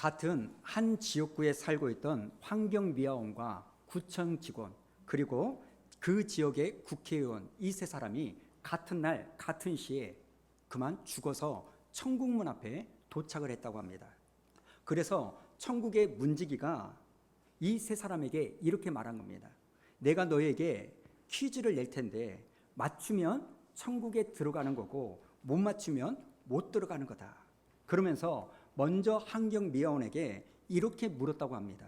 같은 한 지역구에 살고 있던 환경미화원과 구청 직원 그리고 그 지역의 국회의원 이 세 사람이 같은 날 같은 시에 그만 죽어서 천국문 앞에 도착을 했다고 합니다. 그래서 천국의 문지기가 이 세 사람에게 이렇게 말한 겁니다. 내가 너에게 퀴즈를 낼 텐데 맞추면 천국에 들어가는 거고 못 맞추면 못 들어가는 거다. 그러면서 먼저 환경미화원에게 이렇게 물었다고 합니다.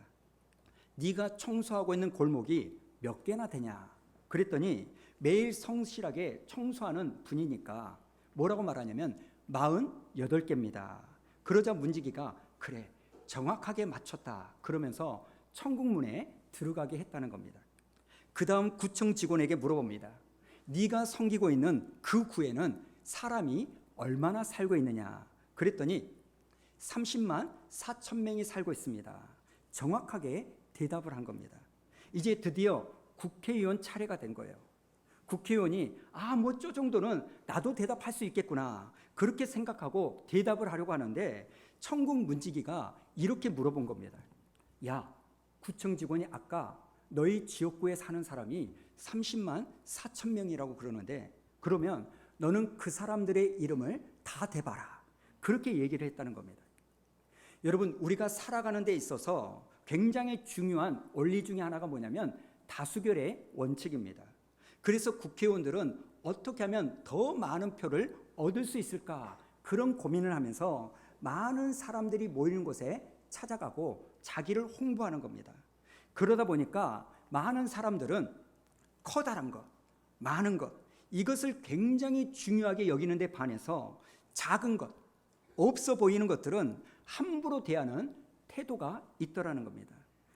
네가 청소하고 있는 골목이 몇 개나 되냐? 그랬더니 매일 성실하게 청소하는 분이니까 뭐라고 말하냐면 48개입니다. 그러자 문지기가 그래 정확하게 맞췄다 그러면서 천국문에 들어가게 했다는 겁니다. 그 다음 구청 직원에게 물어봅니다. 네가 섬기고 있는 그 구에는 사람이 얼마나 살고 있느냐? 그랬더니 30만 4천 명이 살고 있습니다. 정확하게 대답을 한 겁니다. 이제 드디어 국회의원 차례가 된 거예요. 국회의원이 뭐 저 정도는 나도 대답할 수 있겠구나 그렇게 생각하고 대답을 하려고 하는데 천국 문지기가 이렇게 물어본 겁니다. 야, 구청 직원이 아까 너희 지역구에 사는 사람이 30만 4천 명이라고 그러는데 그러면 너는 그 사람들의 이름을 다 대봐라. 그렇게 얘기를 했다는 겁니다. 여러분, 우리가 살아가는 데 있어서 굉장히 중요한 원리 중에 하나가 뭐냐면 다수결의 원칙입니다. 그래서 국회의원들은 어떻게 하면 더 많은 표를 얻을 수 있을까 그런 고민을 하면서 많은 사람들이 모이는 곳에 찾아가고 자기를 홍보하는 겁니다. 그러다 보니까 많은 사람들은 커다란 것, 많은 것 이것을 굉장히 중요하게 여기는 데 반해서 작은 것, 없어 보이는 것들은 함부로 대하는 태도가 있더라는 겁니다.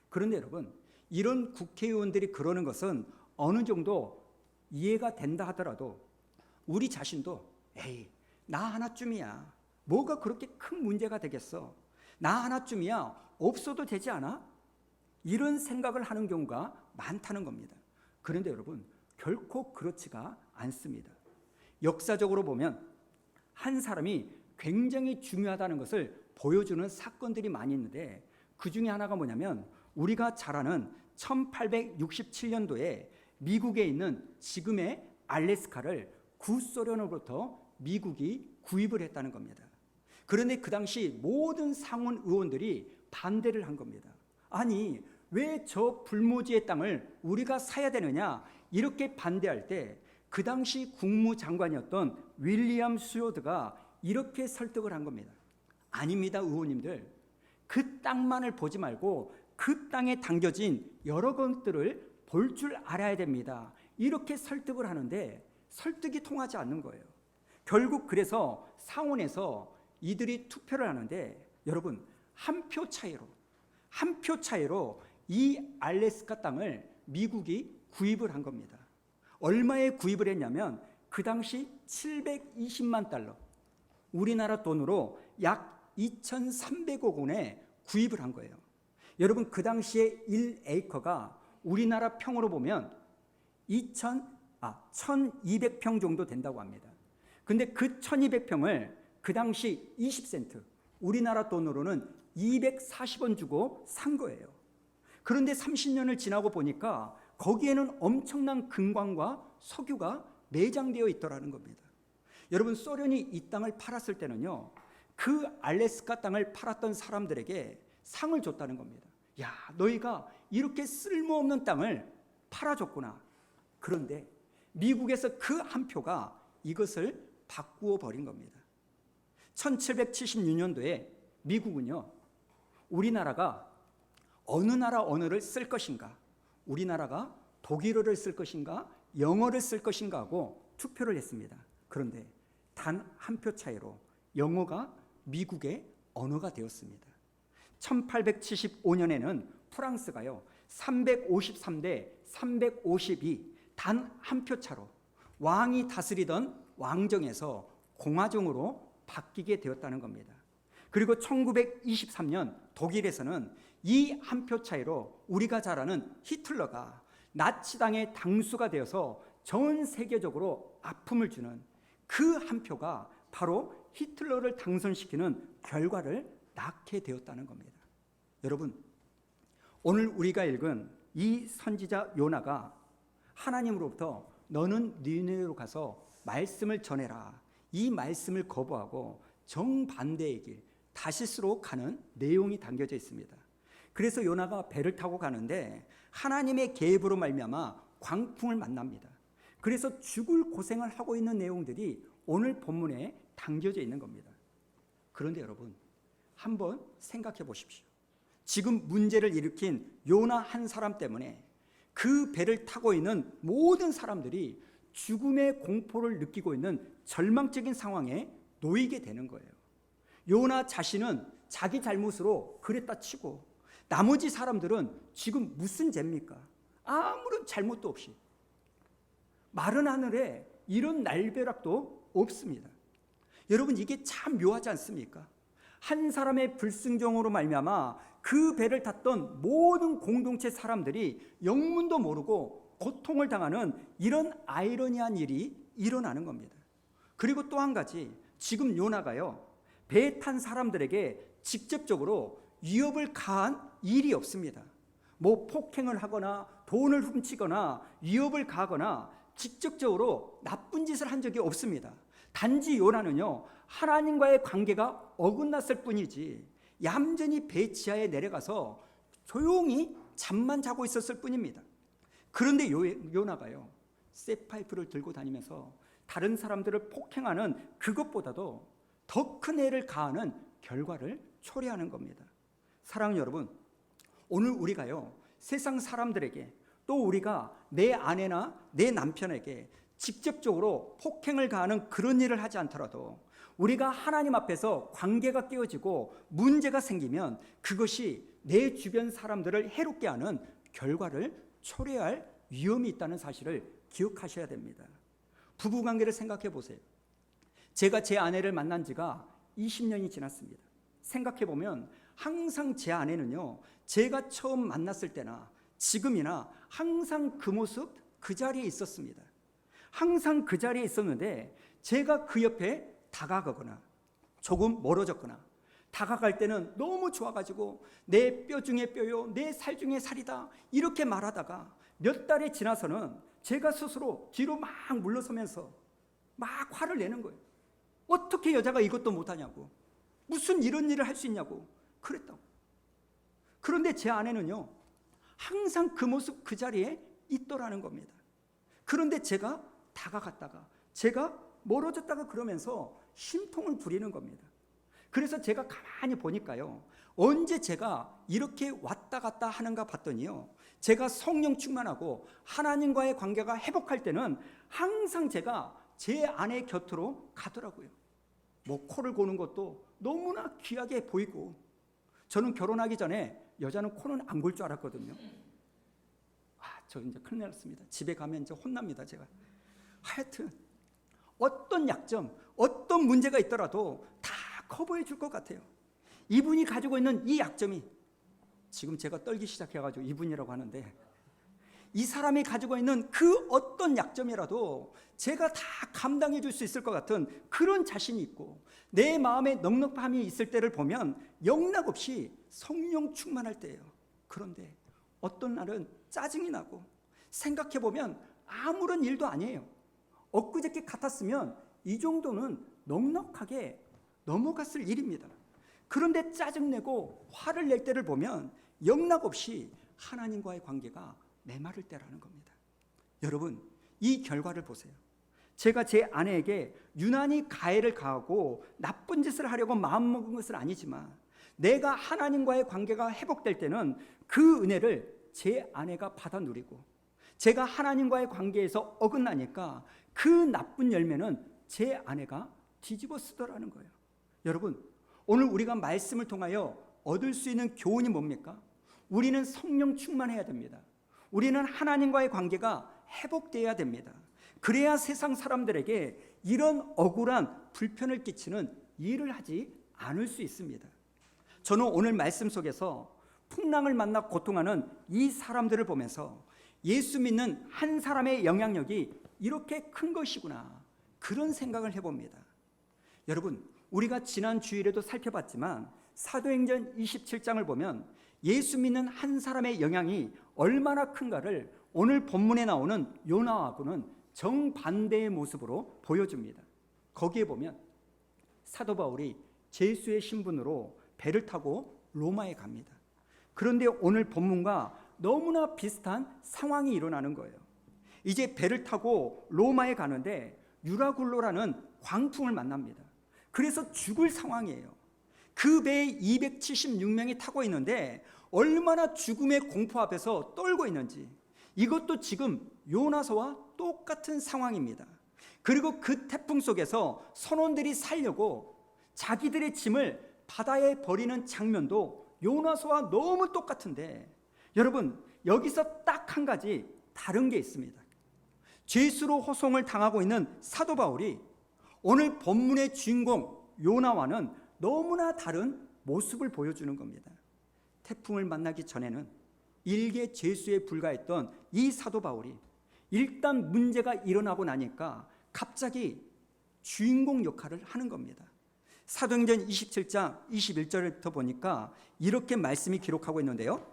그런데 여러분, 이런 국회의원들이 그러는 것은 어느 정도 이해가 된다 하더라도 우리 자신도 에이, 나 하나쯤이야. 뭐가 그렇게 큰 문제가 되겠어? 나 하나쯤이야. 없어도 되지 않아? 이런 생각을 하는 경우가 많다는 겁니다. 그런데 여러분, 결코 그렇지가 않습니다. 역사적으로 보면 한 사람이 굉장히 중요하다는 것을 보여주는 사건들이 많이 있는데 그 중에 하나가 뭐냐면 우리가 잘 아는 1867년도에 미국에 있는 지금의 알래스카를 구소련으로부터 미국이 구입을 했다는 겁니다. 그런데 그 당시 모든 상원 의원들이 반대를 한 겁니다. 아니, 왜 저 불모지의 땅을 우리가 사야 되느냐 이렇게 반대할 때 그 당시 국무장관이었던 윌리엄 수요드가 이렇게 설득을 한 겁니다. 아닙니다, 의원님들. 그 땅만을 보지 말고 그 땅에 담겨진 여러 것들을 볼 줄 알아야 됩니다. 이렇게 설득을 하는데 설득이 통하지 않는 거예요. 결국 그래서 상원에서 이들이 투표를 하는데 여러분, 한 표 차이로 이 알래스카 땅을 미국이 구입을 한 겁니다. 얼마에 구입을 했냐면 그 당시 720만 달러, 우리나라 돈으로 약 2,300억 원에 구입을 한 거예요. 여러분, 그 당시에 1에이커가 우리나라 평으로 보면 1,200평 정도 된다고 합니다. 근데 그 1,200평을 그 당시 20센트, 우리나라 돈으로는 240원 주고 산 거예요. 그런데 30년을 지나고 보니까 거기에는 엄청난 금광과 석유가 내장되어 있더라는 겁니다. 여러분, 소련이 이 땅을 팔았을 때는요, 그 알래스카 땅을 팔았던 사람들에게 상을 줬다는 겁니다. 야, 너희가 이렇게 쓸모없는 땅을 팔아줬구나. 그런데 미국에서 그 한 표가 이것을 바꾸어 버린 겁니다. 1776년도에 미국은요, 우리나라가 어느 나라 언어를 쓸 것인가, 우리나라가 독일어를 쓸 것인가, 영어를 쓸 것인가 하고 투표를 했습니다. 그런데 단 한 표 차이로 영어가 미국의 언어가 되었습니다. 1875년에는 프랑스가요 353대 352 단 한 표 차로 왕이 다스리던 왕정에서 공화정으로 바뀌게 되었다는 겁니다. 그리고 1923년 독일에서는 이 한 표 차이로 우리가 잘 아는 히틀러가 나치당의 당수가 되어서 전 세계적으로 아픔을 주는 그 한 표가 바로 히틀러를 당선시키는 결과를 낳게 되었다는 겁니다. 여러분, 오늘 우리가 읽은 이 선지자 요나가 하나님으로부터 너는 니느웨로 가서 말씀을 전해라, 이 말씀을 거부하고 정반대의 길 다시스로 가는 내용이 담겨져 있습니다. 그래서 요나가 배를 타고 가는데 하나님의 계획으로 말미암아 광풍을 만납니다. 그래서 죽을 고생을 하고 있는 내용들이 오늘 본문에 담겨져 있는 겁니다. 그런데 여러분, 한번 생각해 보십시오. 지금 문제를 일으킨 요나 한 사람 때문에 그 배를 타고 있는 모든 사람들이 죽음의 공포를 느끼고 있는 절망적인 상황에 놓이게 되는 거예요. 요나 자신은 자기 잘못으로 그랬다 치고 나머지 사람들은 지금 무슨 죄입니까? 아무런 잘못도 없이 마른 하늘에 이런 날벼락도 없습니다. 여러분, 이게 참 묘하지 않습니까? 한 사람의 불순종으로 말미암아 그 배를 탔던 모든 공동체 사람들이 영문도 모르고 고통을 당하는 이런 아이러니한 일이 일어나는 겁니다. 그리고 또 한 가지, 지금 요나가요, 배에 탄 사람들에게 직접적으로 위협을 가한 일이 없습니다. 뭐 폭행을 하거나 돈을 훔치거나 위협을 가하거나 직접적으로 나쁜 짓을 한 적이 없습니다. 단지 요나는요, 하나님과의 관계가 어긋났을 뿐이지 얌전히 배 지하에 내려가서 조용히 잠만 자고 있었을 뿐입니다. 그런데 요나가요, 쇠파이프를 들고 다니면서 다른 사람들을 폭행하는 그것보다도 더 큰 해를 가하는 결과를 초래하는 겁니다. 사랑하는 여러분, 오늘 우리가요, 세상 사람들에게 또 우리가 내 아내나 내 남편에게 직접적으로 폭행을 가하는 그런 일을 하지 않더라도 우리가 하나님 앞에서 관계가 깨어지고 문제가 생기면 그것이 내 주변 사람들을 해롭게 하는 결과를 초래할 위험이 있다는 사실을 기억하셔야 됩니다. 부부관계를 생각해 보세요. 제가 제 아내를 만난 지가 20년이 지났습니다. 생각해 보면 항상 제 아내는요, 제가 처음 만났을 때나 지금이나 항상 그 모습, 그 자리에 있었습니다. 항상 그 자리에 있었는데 제가 그 옆에 다가가거나 조금 멀어졌거나 다가갈 때는 너무 좋아가지고 내 뼈 중에 뼈요, 내 살 중에 살이다 이렇게 말하다가 몇 달이 지나서는 제가 스스로 뒤로 막 물러서면서 막 화를 내는 거예요. 어떻게 여자가 이것도 못하냐고, 무슨 이런 일을 할 수 있냐고 그랬다고. 그런데 제 아내는요, 항상 그 모습 그 자리에 있더라는 겁니다. 그런데 제가 다가갔다가 제가 멀어졌다가 그러면서 심통을 부리는 겁니다. 그래서 제가 가만히 보니까요, 언제 제가 이렇게 왔다 갔다 하는가 봤더니요, 제가 성령 충만하고 하나님과의 관계가 회복할 때는 항상 제가 제 아내 곁으로 가더라고요. 뭐 코를 고는 것도 너무나 귀하게 보이고, 저는 결혼하기 전에 여자는 코는 안 골 줄 알았거든요. 저 이제 큰일 났습니다. 집에 가면 이제 혼납니다, 제가. 하여튼 어떤 약점, 어떤 문제가 있더라도 다 커버해 줄 것 같아요. 이분이 가지고 있는 이 약점이, 지금 제가 떨기 시작해가지고 이분이라고 하는데, 이 사람이 가지고 있는 그 어떤 약점이라도 제가 다 감당해 줄 수 있을 것 같은 그런 자신이 있고, 내 마음에 넉넉함이 있을 때를 보면 영락없이 성령 충만할 때예요. 그런데 어떤 날은 짜증이 나고 생각해보면 아무런 일도 아니에요. 엊그저께 같았으면 이 정도는 넉넉하게 넘어갔을 일입니다. 그런데 짜증내고 화를 낼 때를 보면 영락없이 하나님과의 관계가 메마를 때라는 겁니다. 여러분, 이 결과를 보세요. 제가 제 아내에게 유난히 가해를 가하고 나쁜 짓을 하려고 마음먹은 것은 아니지만, 내가 하나님과의 관계가 회복될 때는 그 은혜를 제 아내가 받아 누리고, 제가 하나님과의 관계에서 어긋나니까 그 나쁜 열매는 제 아내가 뒤집어 쓰더라는 거예요. 여러분, 오늘 우리가 말씀을 통하여 얻을 수 있는 교훈이 뭡니까? 우리는 성령 충만해야 됩니다. 우리는 하나님과의 관계가 회복되어야 됩니다. 그래야 세상 사람들에게 이런 억울한 불편을 끼치는 일을 하지 않을 수 있습니다. 저는 오늘 말씀 속에서 풍랑을 만나 고통하는 이 사람들을 보면서 예수 믿는 한 사람의 영향력이 이렇게 큰 것이구나, 그런 생각을 해봅니다. 여러분, 우리가 지난 주일에도 살펴봤지만 사도행전 27장을 보면 예수 믿는 한 사람의 영향이 얼마나 큰가를 오늘 본문에 나오는 요나하고는 정반대의 모습으로 보여줍니다. 거기에 보면 사도 바울이 제수의 신분으로 배를 타고 로마에 갑니다. 그런데 오늘 본문과 너무나 비슷한 상황이 일어나는 거예요. 이제 배를 타고 로마에 가는데 유라굴로라는 광풍을 만납니다. 그래서 죽을 상황이에요. 그 배에 276명이 타고 있는데 얼마나 죽음의 공포 앞에서 떨고 있는지, 이것도 지금 요나서와 똑같은 상황입니다. 그리고 그 태풍 속에서 선원들이 살려고 자기들의 짐을 바다에 버리는 장면도 요나서와 너무 똑같은데, 여러분 여기서 딱 한 가지 다른 게 있습니다. 죄수로 호송을 당하고 있는 사도 바울이 오늘 본문의 주인공 요나와는 너무나 다른 모습을 보여주는 겁니다. 태풍을 만나기 전에는 일개 죄수에 불과했던 이 사도 바울이 일단 문제가 일어나고 나니까 갑자기 주인공 역할을 하는 겁니다. 사도행전 27장 21절부터 보니까 이렇게 말씀이 기록하고 있는데요.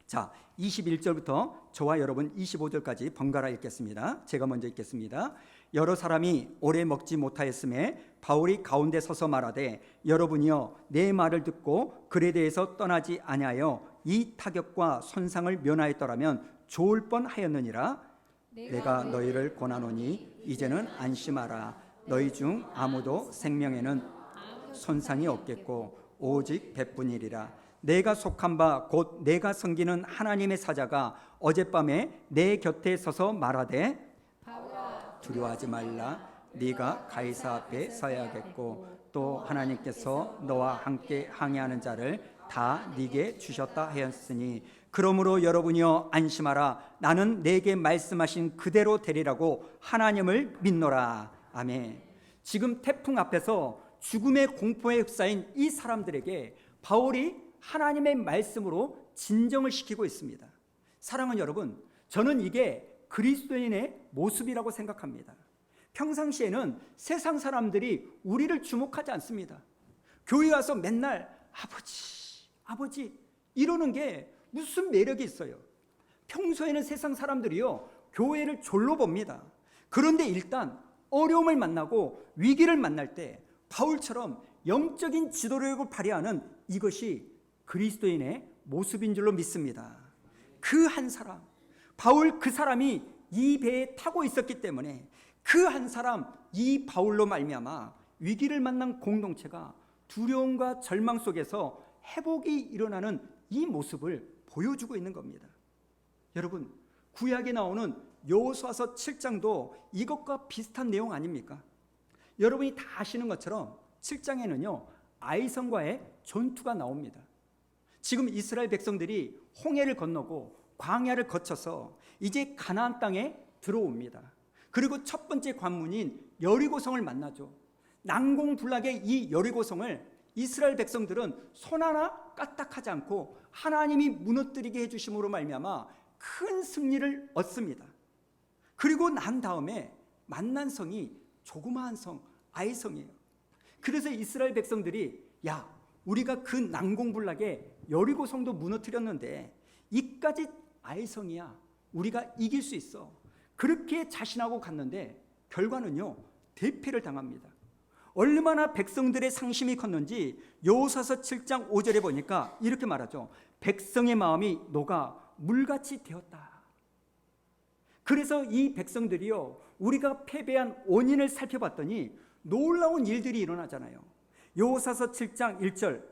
자, 21절부터 저와 여러분 25절까지 번갈아 읽겠습니다. 제가 먼저 읽겠습니다. 여러 사람이 오래 먹지 못하였음에 바울이 가운데 서서 말하되, 여러분이여 내 말을 듣고 글에 대해서 떠나지 아니하여 이 타격과 손상을 면하였더라면 좋을 뻔하였느니라. 내가 너희를 권하노니 이제는 안심하라. 너희 중 아무도 생명에는 손상이 없겠고 오직 배뿐이리라. 내가 속한 바 곧 내가 섬기는 하나님의 사자가 어젯밤에 내 곁에 서서 말하되, 두려워하지 말라. 네가 가이사 앞에 서야겠고 또 하나님께서 너와 함께 항해하는 자를 다 네게 주셨다 하였으니, 그러므로 여러분이여 안심하라. 나는 내게 말씀하신 그대로 되리라고 하나님을 믿노라. 아멘. 지금 태풍 앞에서 죽음의 공포에 휩싸인 이 사람들에게 바울이 하나님의 말씀으로 진정을 시키고 있습니다. 사랑하는 여러분, 저는 이게 그리스도인의 모습이라고 생각합니다. 평상시에는 세상 사람들이 우리를 주목하지 않습니다. 교회 와서 맨날 아버지 이러는 게 무슨 매력이 있어요? 평소에는 세상 사람들이요 교회를 졸로 봅니다. 그런데 일단 어려움을 만나고 위기를 만날 때 바울처럼 영적인 지도력을 발휘하는 이것이 그리스도인의 모습인 줄로 믿습니다. 그 한 사람, 바울 그 사람이 이 배에 타고 있었기 때문에 그 한 사람, 이 바울로 말미암아 위기를 만난 공동체가 두려움과 절망 속에서 회복이 일어나는 이 모습을 보여주고 있는 겁니다. 여러분, 구약에 나오는 여호수아서 7장도 이것과 비슷한 내용 아닙니까? 여러분이 다 아시는 것처럼 7장에는요 아이성과의 전투가 나옵니다. 지금 이스라엘 백성들이 홍해를 건너고 광야를 거쳐서 이제 가나안 땅에 들어옵니다. 그리고 첫 번째 관문인 여리고성을 만나죠. 난공불락의 이 여리고성을 이스라엘 백성들은 손 하나 까딱하지 않고 하나님이 무너뜨리게 해주심으로 말미암아 큰 승리를 얻습니다. 그리고 난 다음에 만난 성이 조그마한 성 아이성이에요. 그래서 이스라엘 백성들이 우리가 그 난공불락에 여리고성도 무너뜨렸는데 이까지 아이성이야 우리가 이길 수 있어. 그렇게 자신하고 갔는데 결과는요 대패를 당합니다. 얼마나 백성들의 상심이 컸는지 여호수아서 7장 5절에 보니까 이렇게 말하죠. 백성의 마음이 녹아 물같이 되었다. 그래서 이 백성들이요 우리가 패배한 원인을 살펴봤더니 놀라운 일들이 일어나잖아요. 여호수아서 7장 1절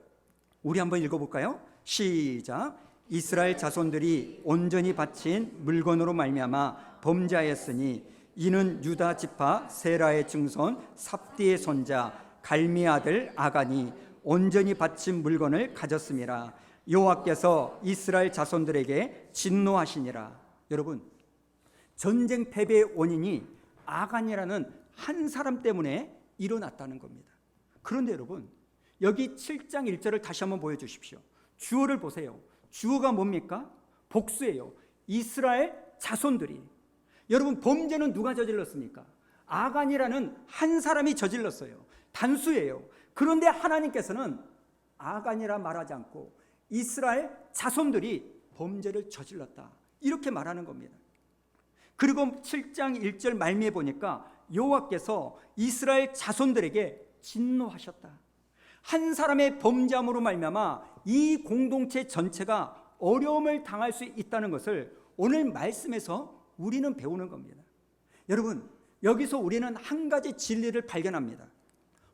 우리 한번 읽어볼까요? 시작. 이스라엘 자손들이 온전히 바친 물건으로 말미암아 범죄하였으니 이는 유다 지파 세라의 증손 삽디의 손자 갈미 아들 아간이 온전히 바친 물건을 가졌음이라. 여호와께서 이스라엘 자손들에게 진노하시니라. 여러분, 전쟁 패배의 원인이 아간이라는 한 사람 때문에 일어났다는 겁니다. 그런데 여러분, 여기 7장 1절을 다시 한번 보여주십시오. 주어를 보세요. 주어가 뭡니까? 복수예요. 이스라엘 자손들이. 여러분, 범죄는 누가 저질렀습니까? 아간이라는 한 사람이 저질렀어요. 단수예요. 그런데 하나님께서는 아간이라 말하지 않고 이스라엘 자손들이 범죄를 저질렀다, 이렇게 말하는 겁니다. 그리고 7장 1절 말미에 보니까 여호와께서 이스라엘 자손들에게 진노하셨다. 한 사람의 범죄함으로 말미암아 이 공동체 전체가 어려움을 당할 수 있다는 것을 오늘 말씀에서 우리는 배우는 겁니다. 여러분, 여기서 우리는 한 가지 진리를 발견합니다.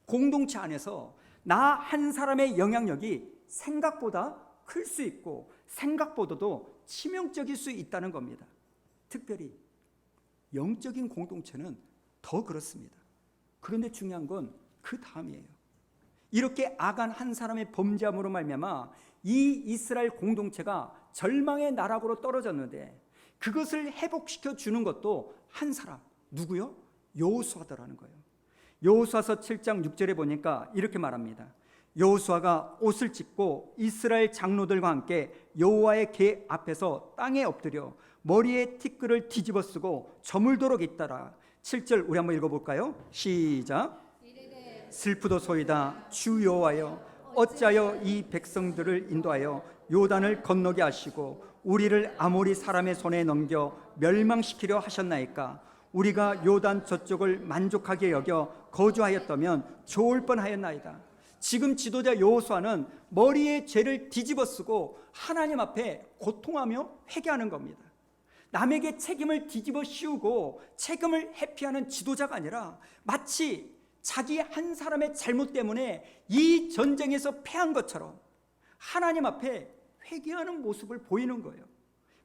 공동체 안에서 나 한 사람의 영향력이 생각보다 클 수 있고 생각보다도 치명적일 수 있다는 겁니다. 특별히 영적인 공동체는 더 그렇습니다. 그런데 중요한 건 그 다음이에요. 이렇게 아간 한 사람의 범죄함으로 말미암아 이 이스라엘 공동체가 절망의 나락으로 떨어졌는데 그것을 회복시켜 주는 것도 한 사람, 누구요? 여호수아더라는 거예요. 여호수아서 7장 6절에 보니까 이렇게 말합니다. 여호수아가 옷을 찢고 이스라엘 장로들과 함께 여호와의 궤 앞에서 땅에 엎드려 머리에 티끌을 뒤집어 쓰고 저물도록 있더라. 7절 우리 한번 읽어볼까요? 시작. 슬프도소이다 주 여호와여, 어찌하여 이 백성들을 인도하여 요단을 건너게 하시고 우리를 아모리 사람의 손에 넘겨 멸망시키려 하셨나이까. 우리가 요단 저쪽을 만족하게 여겨 거주하였다면 좋을 뻔하였나이다. 지금 지도자 여호수아는 머리에 죄를 뒤집어 쓰고 하나님 앞에 고통하며 회개하는 겁니다. 남에게 책임을 뒤집어 씌우고 책임을 회피하는 지도자가 아니라 마치 자기 한 사람의 잘못 때문에 이 전쟁에서 패한 것처럼 하나님 앞에 회개하는 모습을 보이는 거예요.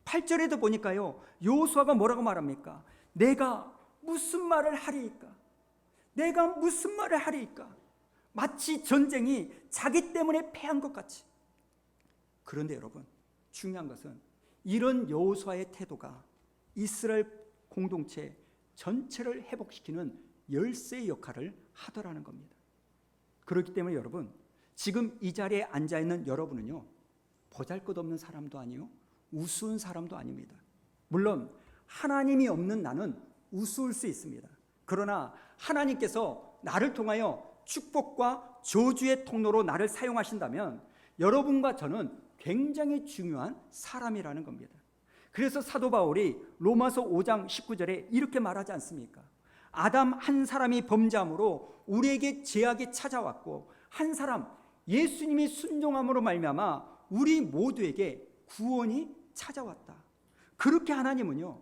8절에도 보니까요, 여호수아가 뭐라고 말합니까? 내가 무슨 말을 하리이까? 내가 무슨 말을 하리이까? 마치 전쟁이 자기 때문에 패한 것 같이. 그런데 여러분, 중요한 것은 이런 여호수아의 태도가 이스라엘 공동체 전체를 회복시키는 열쇠의 역할을 하더라는 겁니다. 그렇기 때문에 여러분, 지금 이 자리에 앉아있는 여러분은요, 보잘것없는 사람도 아니요, 우스운 사람도 아닙니다. 물론 하나님이 없는 나는 우스울 수 있습니다. 그러나 하나님께서 나를 통하여 축복과 저주의 통로로 나를 사용하신다면 여러분과 저는 굉장히 중요한 사람이라는 겁니다. 그래서 사도 바울이 로마서 5장 19절에 이렇게 말하지 않습니까? 아담 한 사람이 범죄함으로 우리에게 죄악이 찾아왔고 한 사람 예수님이 순종함으로 말미암아 우리 모두에게 구원이 찾아왔다. 그렇게 하나님은요,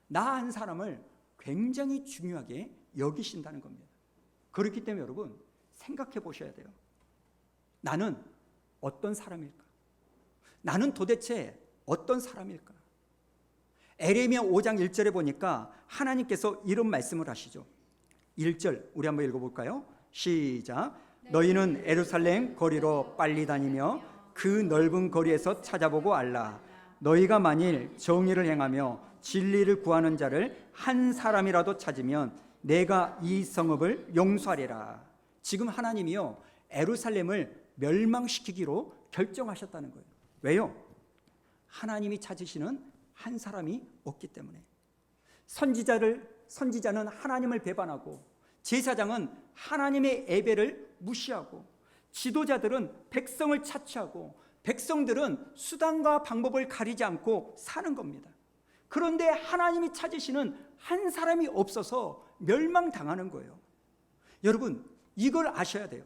나 한 사람을 굉장히 중요하게 여기신다는 겁니다. 그렇기 때문에 여러분, 생각해 보셔야 돼요. 나는 어떤 사람일까? 나는 도대체 어떤 사람일까? 에레미야 5장 1절에 보니까 하나님께서 이런 말씀을 하시죠. 1절 우리 한번 읽어볼까요? 시작. 너희는 예루살렘 거리로 빨리 다니며 그 넓은 거리에서 찾아보고 알라. 너희가 만일 정의를 행하며 진리를 구하는 자를 한 사람이라도 찾으면 내가 이 성읍을 용서하리라. 지금 하나님이요, 예루살렘을 멸망시키기로 결정하셨다는 거예요. 왜요? 하나님이 찾으시는 한 사람이 없기 때문에. 선지자는 하나님을 배반하고 제사장은 하나님의 예배를 무시하고 지도자들은 백성을 차치하고 백성들은 수단과 방법을 가리지 않고 사는 겁니다. 그런데 하나님이 찾으시는 한 사람이 없어서 멸망당하는 거예요. 여러분, 이걸 아셔야 돼요.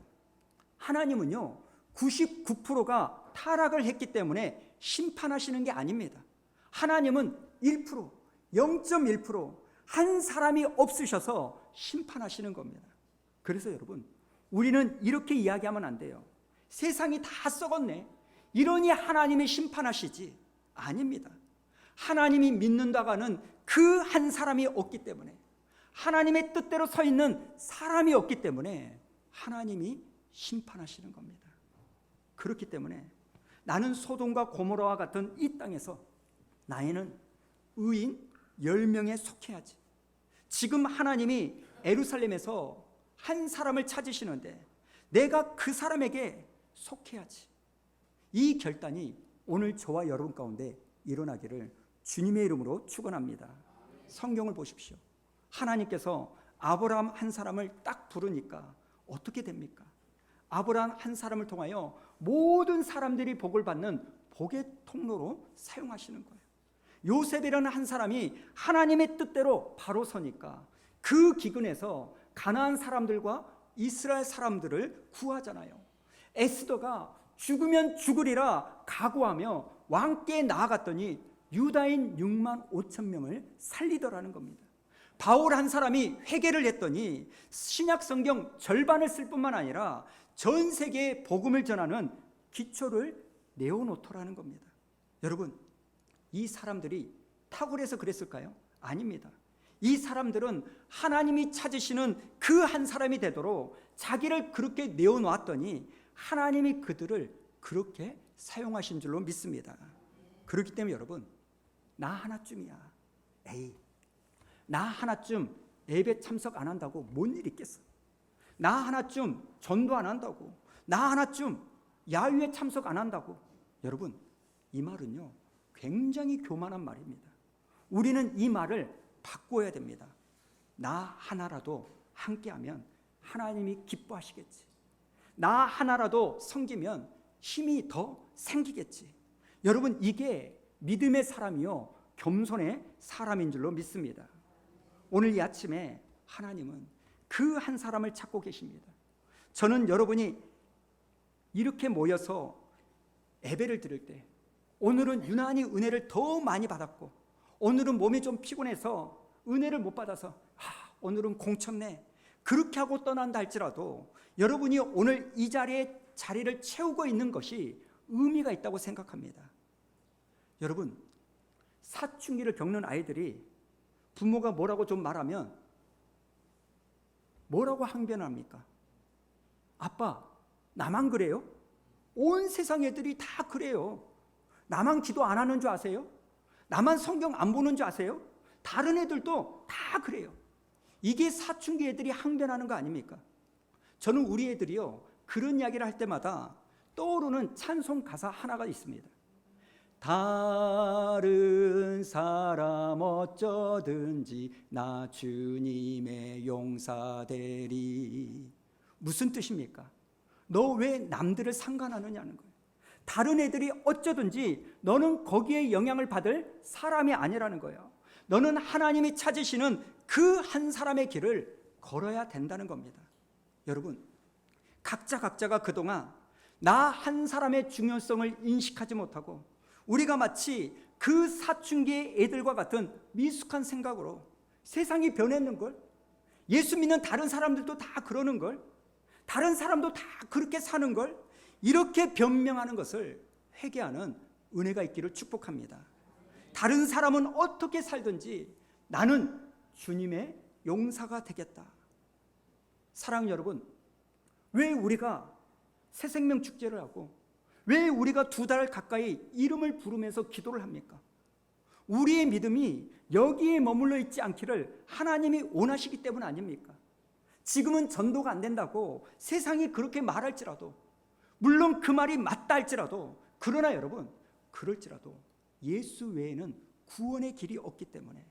하나님은요, 99%가 타락을 했기 때문에 심판하시는 게 아닙니다. 하나님은 1%, 0.1%, 한 사람이 없으셔서 심판하시는 겁니다. 그래서 여러분, 우리는 이렇게 이야기하면 안 돼요. 세상이 다 썩었네, 이러니 하나님이 심판하시지. 아닙니다. 하나님이 믿는다가는 그 한 사람이 없기 때문에, 하나님의 뜻대로 서 있는 사람이 없기 때문에 하나님이 심판하시는 겁니다. 그렇기 때문에 나는 소돔과 고모라와 같은 이 땅에서 나에는 의인 10명에 속해야지. 지금 하나님이 예루살렘에서 한 사람을 찾으시는데 내가 그 사람에게 속해야지. 이 결단이 오늘 저와 여러분 가운데 일어나기를 주님의 이름으로 축원합니다. 성경을 보십시오. 하나님께서 아브라함 한 사람을 딱 부르니까 어떻게 됩니까? 아브라함 한 사람을 통하여 모든 사람들이 복을 받는 복의 통로로 사용하시는 거예요. 요셉이라는 한 사람이 하나님의 뜻대로 바로 서니까 그 기근에서 가나안 사람들과 이스라엘 사람들을 구하잖아요. 에스더가 죽으면 죽으리라 각오하며 왕께 나아갔더니 유다인 6만 5천 명을 살리더라는 겁니다. 바울 한 사람이 회개를 했더니 신약 성경 절반을 쓸 뿐만 아니라 전 세계에 복음을 전하는 기초를 내어놓더라는 겁니다. 여러분, 이 사람들이 탁월해서 그랬을까요? 아닙니다. 이 사람들은 하나님이 찾으시는 그 한 사람이 되도록 자기를 그렇게 내어놓았더니 하나님이 그들을 그렇게 사용하신 줄로 믿습니다. 그렇기 때문에 여러분, 나 하나쯤이야. 에이, 나 하나쯤 예배 참석 안 한다고 뭔 일 있겠어? 나 하나쯤 전도 안 한다고, 나 하나쯤 야유회 참석 안 한다고. 여러분, 이 말은요 굉장히 교만한 말입니다. 우리는 이 말을 바꿔야 됩니다. 나 하나라도 함께하면 하나님이 기뻐하시겠지. 나 하나라도 섬기면 힘이 더 생기겠지. 여러분, 이게 믿음의 사람이요 겸손의 사람인 줄로 믿습니다. 오늘 이 아침에 하나님은 그 한 사람을 찾고 계십니다. 저는 여러분이 이렇게 모여서 예배를 드릴 때 오늘은 유난히 은혜를 더 많이 받았고 오늘은 몸이 좀 피곤해서 은혜를 못 받아서 오늘은 공쳤네 그렇게 하고 떠난다 할지라도 여러분이 오늘 이 자리를 채우고 있는 것이 의미가 있다고 생각합니다. 여러분, 사춘기를 겪는 아이들이 부모가 뭐라고 좀 말하면 뭐라고 항변합니까? 아빠, 나만 그래요? 온 세상 애들이 다 그래요. 나만 기도 안 하는 줄 아세요? 나만 성경 안 보는 줄 아세요? 다른 애들도 다 그래요. 이게 사춘기 애들이 항변하는 거 아닙니까? 저는 우리 애들이요 그런 이야기를 할 때마다 떠오르는 찬송 가사 하나가 있습니다. 다른 사람 어쩌든지 나 주님의 용사되리. 무슨 뜻입니까? 너 왜 남들을 상관하느냐는 거예요. 다른 애들이 어쩌든지 너는 거기에 영향을 받을 사람이 아니라는 거예요. 너는 하나님이 찾으시는 그 한 사람의 길을 걸어야 된다는 겁니다. 여러분, 각자가 그동안 나 한 사람의 중요성을 인식하지 못하고 우리가 마치 그 사춘기의 애들과 같은 미숙한 생각으로 세상이 변했는걸, 예수 믿는 다른 사람들도 다 그러는걸, 다른 사람도 다 그렇게 사는걸, 이렇게 변명하는 것을 회개하는 은혜가 있기를 축복합니다. 다른 사람은 어떻게 살든지 나는 주님의 용사가 되겠다. 사랑하는 여러분, 왜 우리가 새생명 축제를 하고 왜 우리가 2달 가까이 이름을 부르면서 기도를 합니까? 우리의 믿음이 여기에 머물러 있지 않기를 하나님이 원하시기 때문 아닙니까? 지금은 전도가 안 된다고 세상이 그렇게 말할지라도, 물론 그 말이 맞다 할지라도, 그러나 여러분, 그럴지라도 예수 외에는 구원의 길이 없기 때문에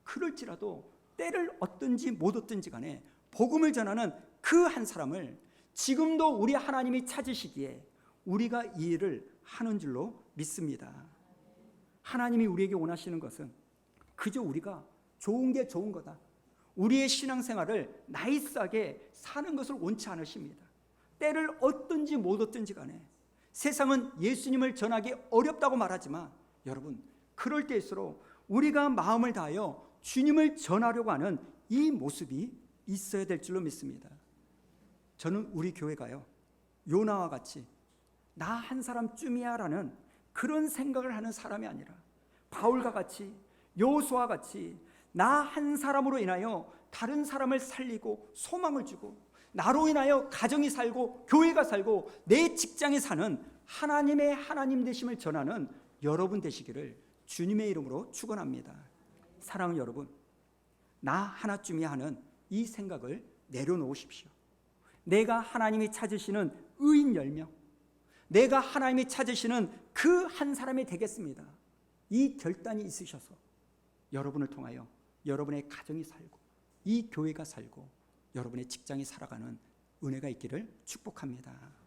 그럴지라도 때를 얻든지 못 얻든지 간에 복음을 전하는 그 한 사람을 지금도 우리 하나님이 찾으시기에 우리가 이 일을 하는 줄로 믿습니다. 하나님이 우리에게 원하시는 것은 그저 우리가 좋은 게 좋은 거다, 우리의 신앙생활을 나이스하게 사는 것을 원치 않으십니다. 때를 얻든지 못 얻든지 간에 세상은 예수님을 전하기 어렵다고 말하지만 여러분, 그럴 때일수록 우리가 마음을 다하여 주님을 전하려고 하는 이 모습이 있어야 될 줄로 믿습니다. 저는 우리 교회가요 요나와 같이 나 한 사람쯤이야 라는 그런 생각을 하는 사람이 아니라 바울과 같이, 여호수아와 같이 나 한 사람으로 인하여 다른 사람을 살리고 소망을 주고 나로 인하여 가정이 살고 교회가 살고 내 직장에 사는 하나님의 하나님 되심을 전하는 여러분 되시기를 주님의 이름으로 축원합니다. 사랑하는 여러분, 나 하나쯤이야 하는 이 생각을 내려놓으십시오. 내가 하나님이 찾으시는 의인 10명, 내가 하나님이 찾으시는 그 한 사람이 되겠습니다. 이 결단이 있으셔서 여러분을 통하여 여러분의 가정이 살고 이 교회가 살고 여러분의 직장이 살아가는 은혜가 있기를 축복합니다.